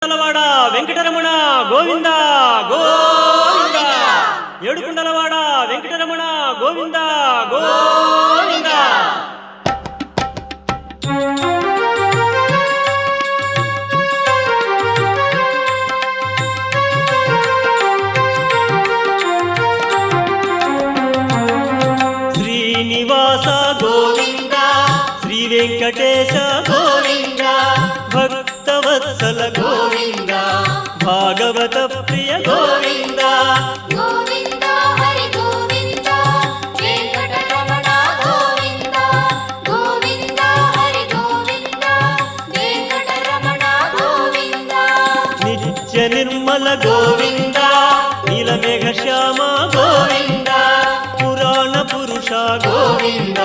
ఏడుకుండలవాడ వెంకటరమణ గోవింద గోవింద ఏడుకుండలవాడ వెంకటరమణ గోవింద గోవింద శ్రీనివాస గోవింద శ్రీ వెంకటేశ గోవింద భక్తవత్సల గోవింద భాగవత ప్రియ గోవింద గోవింద హరి గోవింద వెంకటరమణ గోవింద గోవింద హరి గోవింద వెంకటరమణ గోవింద నిత్య నిర్మల గోవింద నీలమేఘ శ్యామ గోవింద పురాణ పురుష గోవింద